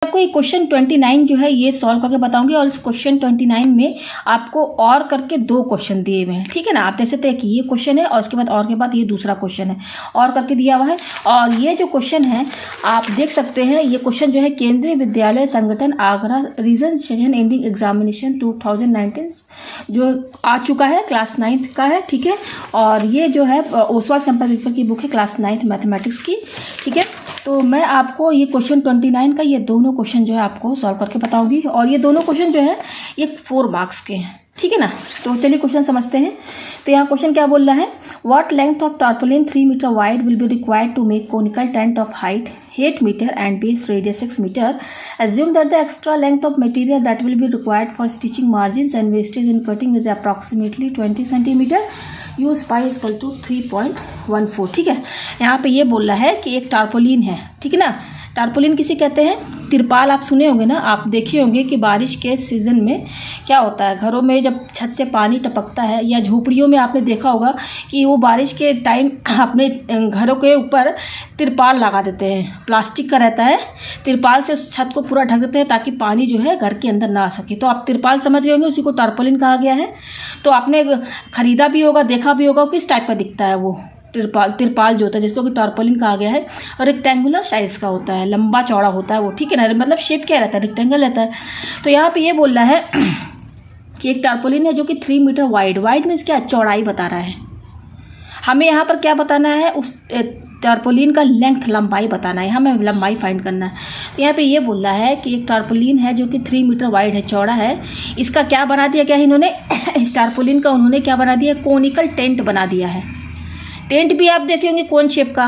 आपको ये क्वेश्चन 29 जो है ये सॉल्व करके बताऊंगी, और इस क्वेश्चन 29 में आपको और करके 2 क्वेश्चन दिए हुए हैं, ठीक है ना। आप देख सकते हैं कि ये क्वेश्चन है और उसके बाद और के बाद ये दूसरा क्वेश्चन है, और करके दिया हुआ है। और ये जो क्वेश्चन है आप देख सकते हैं, ये क्वेश्चन जो है Kendriya Vidyalaya Sangathan Agra region session ending examination 2019 जो आ चुका है, क्लास 9th का है, ठीक है। और ये जो है ओसवाल सैम्पल पेपर की बुक है क्लास 9th मैथमेटिक्स की, ठीक है। तो मैं आपको ये क्वेश्चन 29 का ये दोनों क्वेश्चन जो है आपको सॉल्व करके बताऊंगी, और ये दोनों क्वेश्चन जो है ये 4 मार्क्स के हैं, ठीक है ना। तो चलिए क्वेश्चन समझते हैं। तो यहाँ क्वेश्चन क्या बोल रहा है, what length of tarpaulin 3 metre wide will be required to make conical tent of height 8 metre and base radius 6 metre, assume that the extra length of material that will be required for stitching margins and wastage in cutting is approximately 20 centimeter, use pi is equal to 3.14, ठीक है। यहाँ पे ये बोल रहा है कि एक टार्पोलिन है, ठीक है ना। टार्पोलिन किसे कहते हैं, तिरपाल आप सुने होंगे ना, आप देखे होंगे कि बारिश के सीज़न में क्या होता है, घरों में जब छत से पानी टपकता है, या झोपड़ियों में आपने देखा होगा कि वो बारिश के टाइम अपने घरों के ऊपर तिरपाल लगा देते हैं, प्लास्टिक का रहता है, तिरपाल से उस छत को पूरा ढक देते हैं ताकि पानी जो है घर के अंदर ना आ सके। तो आप तिरपाल समझ गए होंगे, उसी को टार्पोलिन कहा गया है। तो आपने ख़रीदा भी होगा, देखा भी होगा, किस टाइप का दिखता है वो तिरपाल जो होता है, जिसको कि टार्पोलिन कहा गया है, और रेक्टेंगुलर साइज़ का होता है, लंबा चौड़ा होता है वो, ठीक है ना। मतलब शेप क्या रहता है, रेक्टेंगल रहता है। तो यहाँ पे ये बोल रहा है कि एक टार्पोलिन है जो कि 3 मीटर वाइड मीन्स क्या, चौड़ाई बता रहा है। हमें यहाँ पर क्या बताना है, उस टार्पोलिन का लेंथ, लंबाई बताना है, हमें लंबाई फाइंड करना है। तो यहाँ पे ये बोल रहा है कि एक टार्पोलिन है जो कि 3 मीटर वाइड है, चौड़ा है। इसका क्या बना दिया, क्या इन्होंने इस टार्पोलिन का उन्होंने क्या बना दिया, कोनिकल टेंट बना दिया है। टेंट भी आप देखे होंगे कौन शेप का,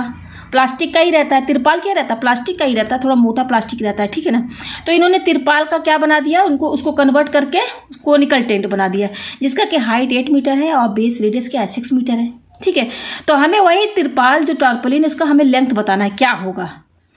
प्लास्टिक का ही रहता है। तिरपाल क्या रहता है, प्लास्टिक का ही रहता है, थोड़ा मोटा प्लास्टिक रहता है, ठीक है ना। तो इन्होंने तिरपाल का क्या बना दिया, उसको कन्वर्ट करके कोनिकल टेंट बना दिया, जिसका कि हाइट 8 मीटर है और बेस रेडियस क्या है, 6 मीटर है, ठीक है। तो हमें वही तिरपाल जो टार्पोलिन उसका हमें लेंथ बताना है क्या होगा।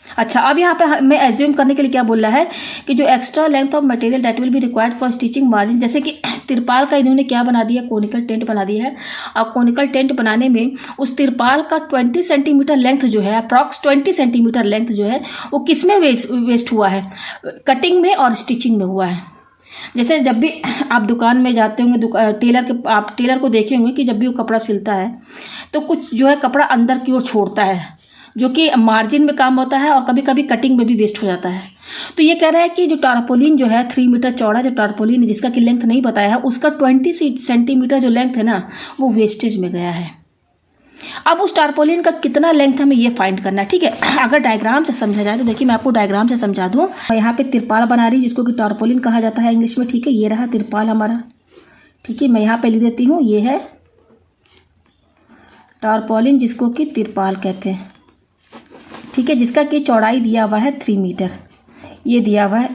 अच्छा, अब यहाँ पे हमें एज्यूम करने के लिए क्या बोल रहा है कि जो extra length of material that will be required for stitching margin, जैसे कि तिरपाल का इन्होंने क्या बना दिया, कोनिकल टेंट बना दिया है। और कोनिकल टेंट बनाने में उस तिरपाल का 20 सेंटीमीटर लेंथ जो है, अप्रॉक्स 20 सेंटीमीटर लेंथ जो है, वो किस में वेस्ट हुआ है, कटिंग में और स्टिचिंग में हुआ है। जैसे जब भी आप दुकान में जाते होंगे, आप टेलर को देखे होंगे कि जब भी वो कपड़ा सिलता है तो कुछ जो है कपड़ा अंदर की ओर छोड़ता है, जो कि मार्जिन में काम होता है और कभी कभी कटिंग में भी वेस्ट हो जाता है। तो ये कह रहा है कि जो टार्पोलिन जो है 3 मीटर चौड़ा जो टार्पोलिन है, जिसका कि लेंथ नहीं बताया है, उसका 20 सेंटीमीटर जो लेंथ है ना, वो वेस्टेज में गया है। अब उस टार्पोलिन का कितना लेंथ हमें ये फाइंड करना है, ठीक है। अगर डायग्राम से समझा जाए तो देखिए, मैं आपको डायग्राम से समझा दूँ। यहाँ पे तिरपाल बना रही है जिसको कि टार्पोलिन कहा जाता है इंग्लिश में, ठीक है। ये रहा तिरपाल हमारा, ठीक है। मैं यहाँ पे लिख देती हूँ, ये है टार्पोलिन जिसको कि तिरपाल कहते हैं, ठीक है। जिसका कि चौड़ाई दिया हुआ है 3 मीटर, ये दिया हुआ है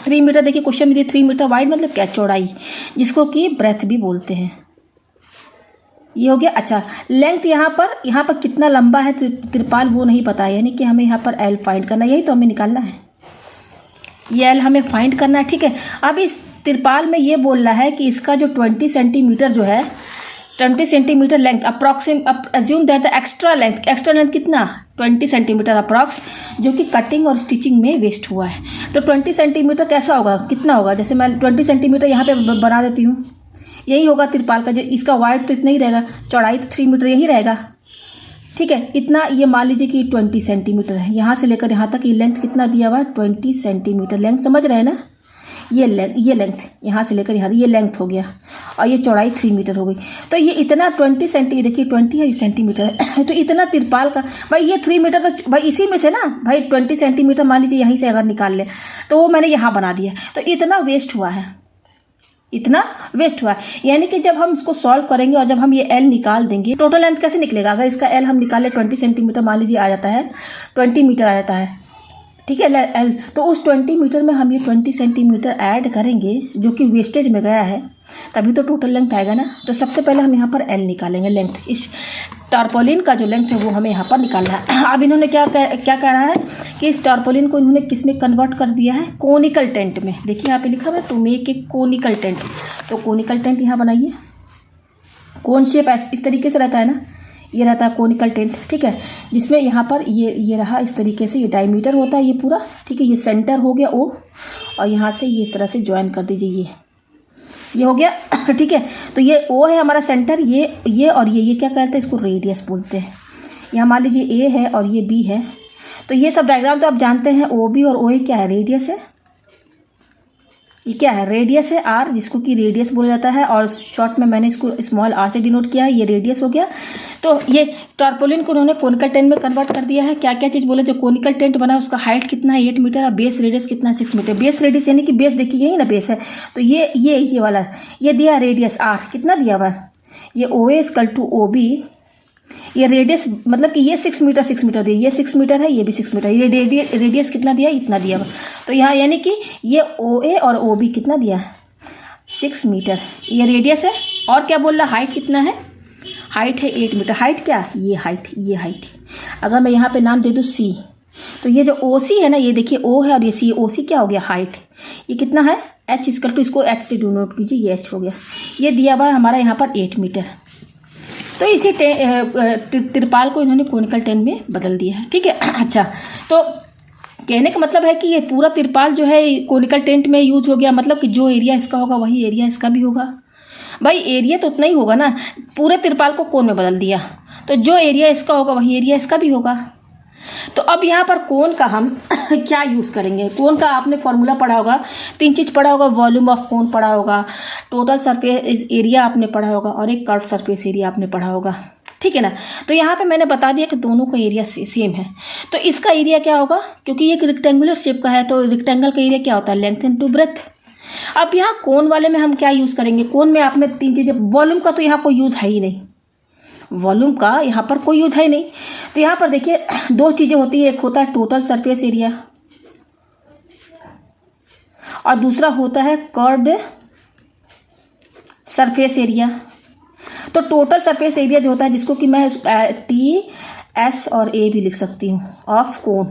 3 मीटर। देखिए क्वेश्चन में दिया 3 मीटर वाइड मतलब क्या, चौड़ाई, जिसको कि ब्रेथ भी बोलते हैं, ये हो गया। अच्छा, लेंथ यहाँ पर कितना लंबा है तिरपाल वो नहीं पता है, यानी कि हमें यहाँ पर एल फाइंड करना है, यही तो हमें निकालना है, ये एल हमें फाइंड करना है, ठीक है। अब इस तिरपाल में ये बोल रहा है कि इसका जो 20 सेंटीमीटर जो है, 20 centimetre length assume that the extra length कितना, 20 सेंटीमीटर अप्रॉक्स, जो कि कटिंग और स्टिचिंग में वेस्ट हुआ है। तो 20 सेंटीमीटर कैसा होगा, कितना होगा, जैसे मैं 20 सेंटीमीटर यहाँ पे बना देती हूँ, यही होगा तिरपाल का। जो इसका वाइड तो इतना ही रहेगा, चौड़ाई तो 3 मीटर यही रहेगा, ठीक है। इतना ये मान लीजिए कि 20 सेंटीमीटर है, यहाँ से लेकर यहाँ तक ये लेंथ कितना दिया हुआ है, 20 सेंटीमीटर लेंथ, समझ रहे हैं ना। ये लेंथ यहाँ से लेकर यहाँ, ये लेंथ हो गया, और ये चौड़ाई 3 मीटर हो गई। तो ये इतना 20 सेंटीमीटर, देखिए 20 है सेंटीमीटर तो इतना तिरपाल का, भाई ये 3 मीटर तो भाई इसी में से ना, भाई 20 सेंटीमीटर मान लीजिए यहीं से अगर निकाल ले तो वो मैंने यहाँ बना दिया, तो इतना वेस्ट हुआ है, इतना वेस्ट हुआ है। यानी कि जब हम इसको सॉल्व करेंगे और जब हम ये एल निकाल देंगे, टोटल लेंथ कैसे निकलेगा, अगर इसका एल हम निकाले 20 सेंटीमीटर मान लीजिए आ जाता है, 20 मीटर आ जाता है, ठीक है एल। तो उस 20 मीटर में हम ये 20 सेंटीमीटर ऐड करेंगे जो कि वेस्टेज में गया है, तभी तो टोटल लेंथ आएगा ना। तो सबसे पहले हम यहाँ पर एल निकालेंगे, लेंथ, इस टार्पोलिन का जो लेंथ है वो हमें यहाँ पर निकालना है। अब इन्होंने क्या कह रहा है कि इस टार्पोलिन को इन्होंने किस में कन्वर्ट कर दिया है, कोनिकल टेंट में। देखिए यहाँ पे लिखा हुआ है to make a conical tent, तो कोनिकल टेंट यहाँ बनाइए। कोन शेप इस तरीके से रहता है ना, ये रहता है कोनिकल टेंट, ठीक है, जिसमें यहाँ पर ये रहा इस तरीके से, ये डायमीटर होता है ये पूरा, ठीक है। ये सेंटर हो गया O, और यहाँ से ये इस तरह से ज्वाइन कर दीजिए, ये हो गया ठीक है। तो ये O है हमारा सेंटर, ये और ये क्या कहते हैं, इसको रेडियस बोलते हैं। यहाँ मान लीजिए A है और ये B है, तो ये सब डायग्राम तो आप जानते हैं। OB और OA क्या है, रेडियस है। ये क्या है, रेडियस है R, जिसको कि रेडियस बोला जाता है, और शॉर्ट में मैंने इसको स्मॉल r से डिनोट किया है, ये रेडियस हो गया। तो ये टारपोलिन को उन्होंने कोनिकल टेंट में कन्वर्ट कर दिया है। क्या क्या चीज़ बोले, जो कोनिकल टेंट बना है उसका हाइट कितना है 8 मीटर, और बेस रेडियस कितना है 6 मीटर। बेस रेडियस यानी कि बेस देखिए यही ना बेस है, तो ये वाला ये दिया रेडियस R कितना दिया हुआ है, ये OA इक्वल टू OB, ये रेडियस मतलब कि ये 6 मीटर दिया, ये 6 मीटर है, ये भी 6 मीटर, ये रेडियस कितना दिया, इतना दिया हुआ। तो यहाँ यानी कि ये OA और OB कितना दिया, 6 मीटर, ये रेडियस है। और क्या बोल रहा, हाइट कितना है, हाइट है 8 मीटर। हाइट क्या, ये हाइट। अगर मैं यहाँ पे नाम दे दूँ C, तो ये जो OC है ना, ये देखिए O है और ये C, OC क्या हो गया, हाइट। ये कितना है, H इक्वल टू, इसको H से डिनोट कीजिए, ये H हो गया। ये दिया हुआ है हमारा यहाँ पर 8 मीटर। तो इसी तिरपाल को इन्होंने कोनिकल टेंट में बदल दिया है, ठीक है। अच्छा, तो कहने का मतलब है कि ये पूरा तिरपाल जो है कोनिकल टेंट में यूज हो गया, मतलब कि जो एरिया इसका होगा वही एरिया इसका भी होगा। भाई एरिया तो उतना ही होगा ना, पूरे तिरपाल को कोन में बदल दिया, तो जो एरिया इसका होगा वही एरिया इसका भी होगा। तो अब यहाँ पर कोन का हम क्या यूज़ करेंगे। कोन का आपने फॉर्मूला पढ़ा होगा, 3 चीज़ पढ़ा होगा, वॉल्यूम ऑफ कोन पढ़ा होगा, टोटल सरफेस एरिया आपने पढ़ा होगा, और एक कर्व सरफेस एरिया आपने पढ़ा होगा, ठीक है ना। तो यहाँ पे मैंने बता दिया कि दोनों का एरिया सेम है। तो इसका एरिया क्या होगा, क्योंकि ये एक रेक्टेंगुलर शेप का है, तो रेक्टेंगल का एरिया क्या होता है, लेंथ इनटू ब्रेथ। अब यहाँ कोन वाले में हम क्या यूज़ करेंगे, कोन में आपने 3 चीज़ें, वॉल्यूम का तो यहाँ कोई यूज़ है ही नहीं, वॉल्यूम का यहाँ पर कोई यूज है नहीं। तो यहाँ पर देखिए 2 चीज़ें होती है, एक होता है टोटल सरफेस एरिया और दूसरा होता है कर्व्ड सरफेस एरिया। तो टोटल सरफेस एरिया जो होता है, जिसको कि मैं TS और A भी लिख सकती हूँ, of cone.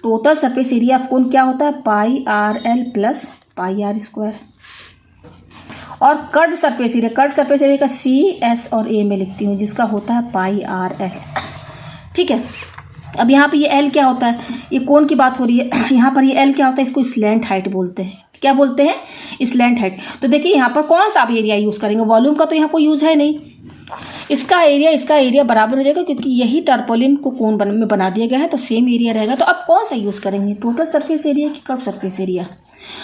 Total surface area of cone क्या होता है, πRL प्लस πR²। और कर्व्ड सरफेस एरिया का CS और A में लिखती हूँ, जिसका होता है πRL, ठीक है। अब यहाँ पे ये L क्या होता है, ये कोन की बात हो रही है, यहाँ पर ये L क्या होता है, इसको स्लैंट हाइट बोलते हैं। क्या बोलते हैं, स्लैंट हाइट। तो देखिए यहाँ पर कौन सा आप एरिया यूज़ करेंगे, वॉल्यूम का तो यहाँ कोई यूज़ है नहीं, इसका एरिया बराबर हो जाएगा, क्योंकि यही टारपोलिन को कोन में बना दिया गया है, तो सेम एरिया रहेगा। तो अब कौन सा यूज़ करेंगे, टोटल सरफेस एरिया की कर्व सरफेस एरिया।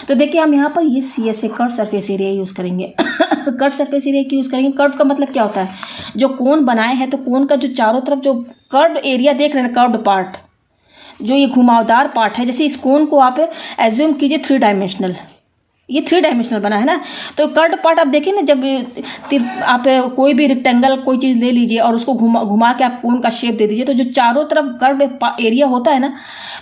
तो देखिए हम यहाँ पर ये CS से कर्व सरफेस एरिया यूज़ करेंगे कर्व सरफेस एरिया की यूज़ करेंगे। कर्व का मतलब क्या होता है, जो कोन बनाए हैं, तो कोन का जो चारों तरफ जो कर्व एरिया देख रहे हैं, कर्व्ड पार्ट, जो ये घुमावदार पार्ट है, जैसे इस कोन को आप एज्यूम कीजिए 3 डायमेंशनल, ये 3 डायमेंशनल बना है ना। तो कर्व्ड पार्ट आप देखिए ना, जब आप कोई भी रेक्टेंगल कोई चीज़ ले लीजिए और उसको घुमा के आप कोन का शेप दे दीजिए, तो जो चारों तरफ कर्व्ड एरिया होता है ना,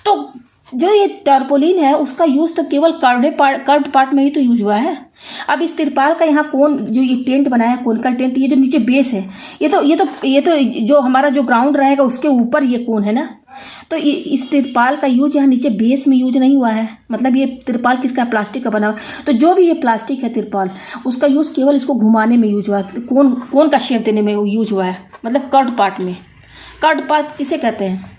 तो जो ये टारपोलिन है उसका यूज़ तो केवल कर्व्ड पार्ट में ही तो यूज हुआ है। अब इस तिरपाल का यहाँ कोन, जो ये टेंट बनाया है कोनिकल टेंट, ये जो नीचे बेस है, ये तो जो हमारा जो ग्राउंड रहेगा उसके ऊपर ये कोन है ना। तो इस तिरपाल का यूज यहाँ नीचे बेस में यूज नहीं हुआ है, मतलब ये तिरपाल किसका, प्लास्टिक का बना हुआ। तो जो भी ये प्लास्टिक है तिरपाल, उसका यूज केवल इसको घुमाने में यूज हुआ है, कोन का शेप देने में यूज हुआ है, मतलब कर्व्ड पार्ट में। कर्व्ड पार्ट किसे कहते हैं,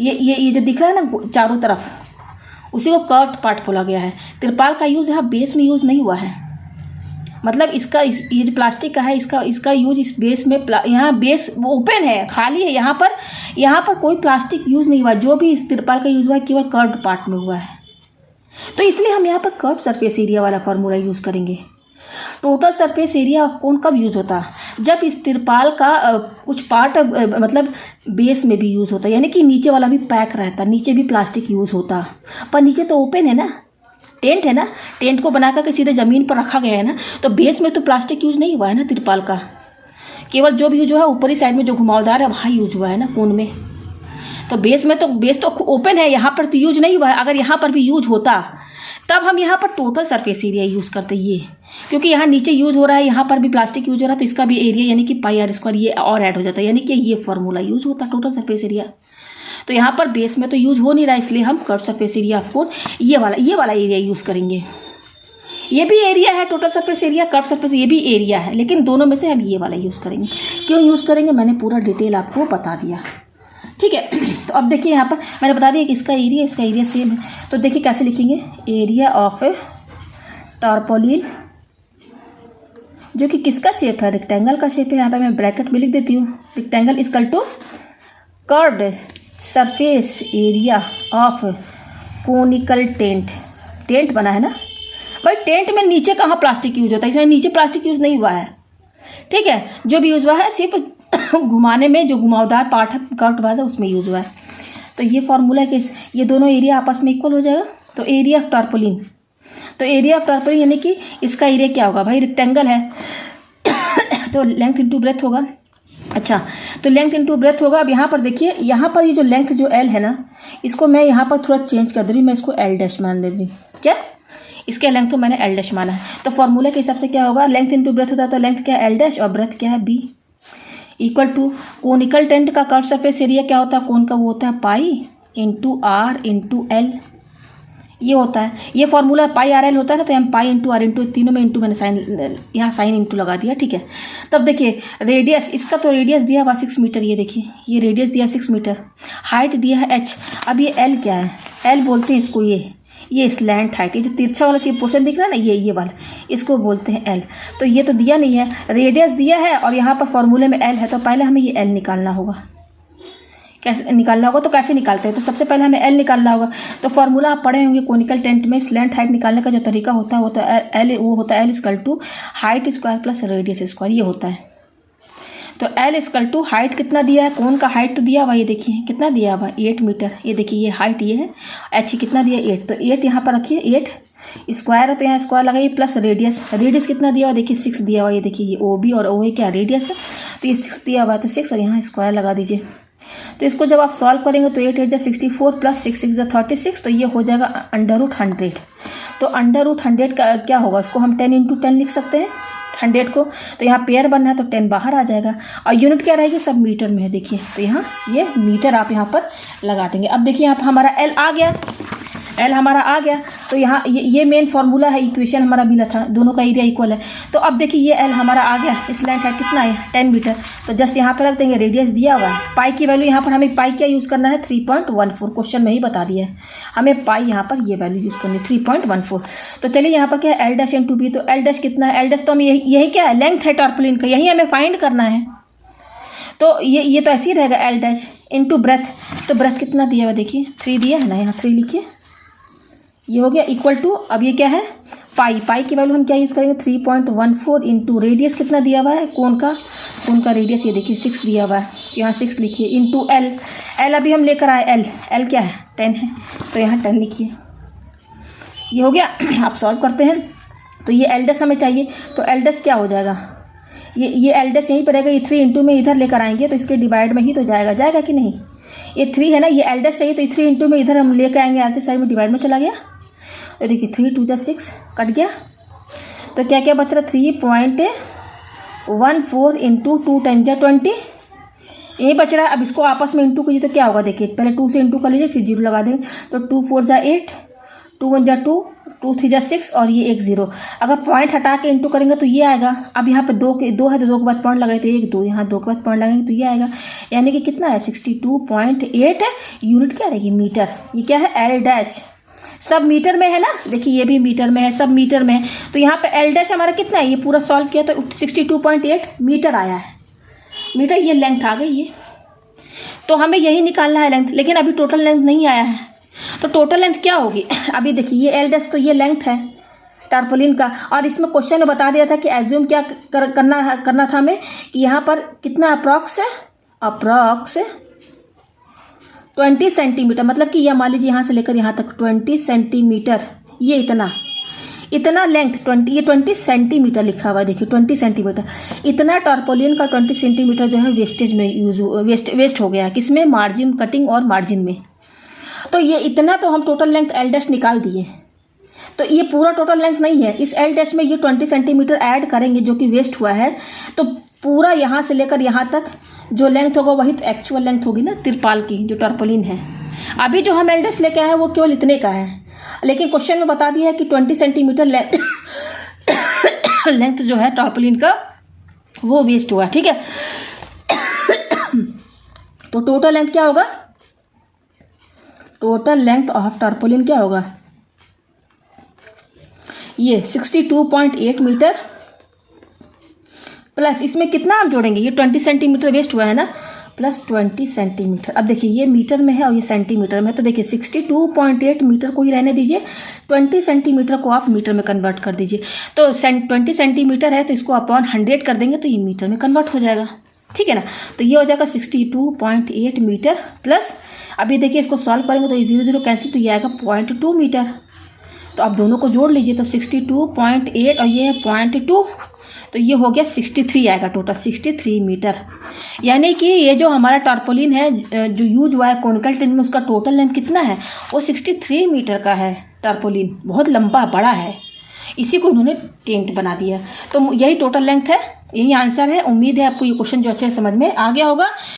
ये जो दिख रहा है ना चारों तरफ, उसी को कर्व्ड पार्ट बोला गया है। तिरपाल का यूज़ यहाँ बेस में यूज़ नहीं हुआ है, मतलब ये जो प्लास्टिक का है, इसका यूज इस बेस में, यहाँ बेस वो ओपन है, खाली है, यहाँ पर कोई प्लास्टिक यूज़ नहीं हुआ। जो भी इस तिरपाल का यूज़ हुआ है केवल कर्व्ड पार्ट में हुआ है। तो इसलिए हम यहाँ पर कर्व्ड सरफेस एरिया वाला फार्मूला यूज़ करेंगे। Total surface area of cone कब यूज़ होता है, जब इस तिरपाल का कुछ पार्ट मतलब बेस में भी यूज़ होता है, यानी कि नीचे वाला भी पैक रहता, नीचे भी प्लास्टिक यूज़ होता, पर नीचे तो ओपन है ना, टेंट है ना, टेंट को बना करके सीधे ज़मीन पर रखा गया है ना, तो बेस में तो प्लास्टिक यूज़ नहीं हुआ है ना तिरपाल का, केवल जो भी यूज हुआ है ऊपरी साइड में जो घुमावदार है वहाँ यूज हुआ है ना कोन में। तो बेस तो ओपन है, यहाँ पर तो यूज नहीं हुआ है। अगर यहाँ पर भी यूज होता तब हम यहाँ पर टोटल सरफेस एरिया यूज़ करते, ये क्योंकि यहाँ नीचे यूज़ हो रहा है, यहाँ पर भी प्लास्टिक यूज हो रहा है, तो इसका भी एरिया यानी कि πr² ये और ऐड हो जाता है, यानी कि ये फॉर्मूला यूज़ होता है टोटल सरफेस एरिया। तो यहाँ पर बेस में तो यूज हो नहीं रहा, इसलिए हम curve surface area of cone ये वाला एरिया यूज़ करेंगे। ये भी एरिया है, total surface area, curve surface, ये भी एरिया है, लेकिन दोनों में से हम ये वाला यूज़ करेंगे। क्यों यूज़ करेंगे, मैंने पूरा डिटेल आपको बता दिया, ठीक है। तो अब देखिए यहाँ पर मैंने बता दिया कि इसका एरिया सेम है। तो देखिए कैसे लिखेंगे, एरिया ऑफ टारपोलिन, जो कि किसका शेप है, रेक्टेंगल का शेप है। यहाँ पर मैं ब्रैकेट में लिख देती हूँ, rectangle equal to curved surface area of conical tent. Tent बना है ना भाई, टेंट में नीचे कहाँ प्लास्टिक यूज होता है, इसमें नीचे प्लास्टिक यूज नहीं हुआ है, ठीक है। जो भी यूज हुआ है सिर्फ घुमाने में, जो घुमावदार पार्ट है कर्व्ड पार्ट है उसमें यूज हुआ है। तो ये फॉर्मूला है कि ये दोनों एरिया आपस में इक्वल हो जाएगा। तो एरिया ऑफ टारपोलिन, तो एरिया ऑफ टारपोलिन यानी कि इसका एरिया क्या होगा भाई, रेक्टेंगल है तो लेंथ इंटू ब्रेथ होगा। अच्छा, तो लेंथ इंटू ब्रेथ होगा। अब यहाँ पर देखिए, यहाँ पर ये जो लेंथ जो एल है ना, इसको मैं यहाँ पर थोड़ा चेंज कर दे रही हूँ, मैं इसको एल डैश मान दे रही हूँ। क्या, इसके लेंथ को मैंने एल डैश माना है। तो फॉर्मूला के हिसाब से क्या होगा, लेंथ इंटू ब्रेथ होता है, तो लेंथ क्या है एल डैश और ब्रेथ क्या है B, equal to conical tent का कर्व सरफेस एरिया क्या होता है, कोन का वो होता है pi into R into L, ये होता है। ये फॉर्मूला पाई आर एल होता है ना, तो हम पाई इंटू आर इंटू, तीनों में इंटू मैंने साइन, यहाँ साइन इंटू लगा दिया, ठीक है। तब देखिए रेडियस, इसका तो रेडियस दिया हुआ 6 मीटर, ये देखिए ये रेडियस दिया 6 मीटर, हाइट दिया है h। अब ये l क्या है, l बोलते हैं इसको, ये स्लैंट हाइट, ये जो तिरछा वाला चीज पोर्शन दिख रहा है ना, ये वाला, इसको बोलते हैं l। तो ये तो दिया नहीं है, रेडियस दिया है और यहाँ पर फॉर्मूले में l है, तो पहले हमें ये l निकालना होगा। कैसे निकालना होगा, तो कैसे निकालते हैं, तो सबसे पहले हमें एल निकालना होगा। तो फॉर्मूला आप पढ़े होंगे कोनिकल टेंट में, स्लैंट हाइट निकालने का जो तरीका होता है वो तो एल, वो होता है L equal to height square plus radius square, ये होता है। तो एल इक्वल टू हाइट कितना दिया है, कौन का हाइट तो दिया हुआ, ये देखिए कितना दिया हुआ 8 मीटर, ये देखिए ये हाइट ये है, एच कितना दिया 8, तो 8 यहाँ पर रखिए, 8 स्क्वायर है तो यहाँ स्क्वायर लगाइए, प्लस रेडियस कितना दिया हुआ, देखिए 6 दिया हुआ, ये देखिए ये ओ बी और ओ ए क्या रेडियस है, तो ये 6 दिया हुआ है, तो 6 और यहाँ स्क्वायर लगा दीजिए। तो इसको जब आप सॉल्व करेंगे तो 8 8 64 प्लस 6 6 36, तो ये हो जाएगा √100। तो √100 का क्या होगा, इसको हम 10 × 10 लिख सकते हैं 100 को, तो यहाँ पेयर बनना है तो 10 बाहर आ जाएगा, और यूनिट क्या रहेगी, सब मीटर में है, देखिए तो यहाँ ये मीटर आप यहाँ पर लगा देंगे। अब देखिए यहाँ पर हमारा एल आ गया, एल हमारा आ गया, तो यहाँ ये मेन फॉर्मूला है, इक्वेशन हमारा मिला था, दोनों का एरिया इक्वल है। तो अब देखिए ये एल हमारा आ गया, इस लेंथ है कितना है 10 मीटर, तो जस्ट यहाँ पे रख देंगे, रेडियस दिया हुआ है, पाई की वैल्यू यहाँ पर हमें पाई क्या यूज़ करना है 3.14, क्वेश्चन में ही बता दिया है हमें पाई यहाँ पर ये वैल्यू यूज़ करनी है 3.14। तो चलिए यहाँ पर क्या है एल डैश इंटू बी, तो एल डैश कितना है, एल डैश तो हम यही क्या है लेंथ है टारपोलिन का, यही हमें फाइंड करना है। तो ये तो ऐसे ही रहेगा एल डैश इंटू ब्रेथ, तो ब्रेथ कितना दिया हुआ देखिए 3 दिया है ना, यहाँ 3 लिखिए, ये हो गया इक्वल टू, अब ये क्या है पाई की वैल्यू हम क्या यूज़ करेंगे 3.14 इंटू रेडियस कितना दिया हुआ है, कौन का रेडियस ये देखिए 6 दिया हुआ है, तो यहाँ 6 लिखिए इंटू एल अभी हम लेकर आए, एल क्या है 10 है, तो यहाँ 10 लिखिए, ये हो गया। आप सॉल्व करते हैं तो ये एल डैश हमें चाहिए, तो एल डैश क्या हो जाएगा, ये एल डैश यहीं पर रहेगा, ये 3 इंटू में इधर लेकर आएंगे तो इसके डिवाइड में ही तो जाएगा कि नहीं, ये 3 है ना, ये एल डैश चाहिए तो 3 इंटू में इधर हम लेकर आएंगे, आगे साइड में डिवाइड में चला गया, तो देखिए 3 2 6 कट गया, तो क्या क्या बच रहा 3.14 इंटू 2 10 20, यही बच रहा है। अब इसको आपस में इंटू कीजिए तो क्या होगा देखिए, पहले 2 से इंटू कर लीजिए फिर 0 लगा देंगे, तो 2 4 8, 2 1 2, 2 3 6 और ये 1 0, अगर पॉइंट हटा के इंटू करेंगे तो ये आएगा। अब यहाँ पे 2 है तो 2 के बाद पॉइंट लगाए तो 1 2, यहाँ 2 के बाद पॉइंट लगाएंगे तो ये आएगा, यानी कि कितना है 62.8 है, यूनिट क्या रहेगी मीटर, ये क्या है एल डैश, सब मीटर में है ना, देखिए ये भी मीटर में है, सब मीटर में है, तो यहाँ पे एल डैश हमारा कितना है, ये पूरा सॉल्व किया तो 62.8 मीटर आया है, मीटर ये लेंथ आ गई ये, तो हमें यही निकालना है लेंथ, लेकिन अभी टोटल लेंथ नहीं आया है, तो टोटल लेंथ क्या होगी अभी देखिए, ये एल डैश तो ये लेंथ है टारपोलिन का, और इसमें क्वेश्चन में बता दिया था कि एज्यूम क्या करना था हमें कि यहाँ पर कितना अप्रॉक्स 20 सेंटीमीटर, मतलब कि यह मान लीजिए यहाँ से लेकर यहाँ तक 20 सेंटीमीटर, ये इतना लेंथ 20 सेंटीमीटर लिखा हुआ है, देखिए 20 सेंटीमीटर, इतना टारपोलिन का 20 सेंटीमीटर जो है वेस्टेज में वेस्ट हो गया, किसमें, मार्जिन कटिंग और मार्जिन में। तो ये इतना तो हम टोटल लेंथ एल डैश निकाल दिए, तो ये पूरा टोटल लेंथ नहीं है, इस एल डैश में ये 20 सेंटीमीटर ऐड करेंगे जो कि वेस्ट हुआ है, तो पूरा यहाँ से लेकर यहाँ तक जो लेंथ होगा वही तो एक्चुअल लेंथ होगी ना तिरपाल की, जो टारपोलिन है। अभी जो हम एल डैश लेके आए हैं वो केवल इतने का है, लेकिन क्वेश्चन में बता दिया है कि 20 सेंटीमीटर लेंथ लेंथ जो है टारपोलिन का वो वेस्ट हुआ, ठीक है। तो टोटल लेंथ क्या होगा, टोटल लेंथ ऑफ टारपोलिन क्या होगा, ये 62.8 मीटर प्लस इसमें कितना आप जोड़ेंगे, ये 20 सेंटीमीटर वेस्ट हुआ है ना, प्लस 20 सेंटीमीटर। अब देखिए ये मीटर में है और ये सेंटीमीटर में है, तो देखिए 62.8 मीटर को ही रहने दीजिए, 20 सेंटीमीटर को आप मीटर में कन्वर्ट कर दीजिए। तो 20 सेंटीमीटर है तो इसको अपॉन 100 कर देंगे तो ये मीटर में कन्वर्ट हो जाएगा, ठीक है ना। तो ये हो जाएगा 62.8 मीटर प्लस, अभी देखिए इसको सॉल्व करेंगे तो ये 0 0 कैंसिल, तो ये आएगा 0.2 मीटर। तो आप दोनों को जोड़ लीजिए, तो 62.8 और ये है 0.2, तो ये हो गया 63 आएगा टोटल, 63 मीटर। यानी कि ये जो हमारा टारपोलिन है जो यूज हुआ है कोनिकल टेंट में, उसका टोटल लेंथ कितना है, वो 63 मीटर का है टारपोलिन, बहुत लंबा बड़ा है, इसी को उन्होंने टेंट बना दिया। तो यही टोटल लेंथ है, यही आंसर है। उम्मीद है आपको ये क्वेश्चन जो अच्छे समझ में आ गया होगा।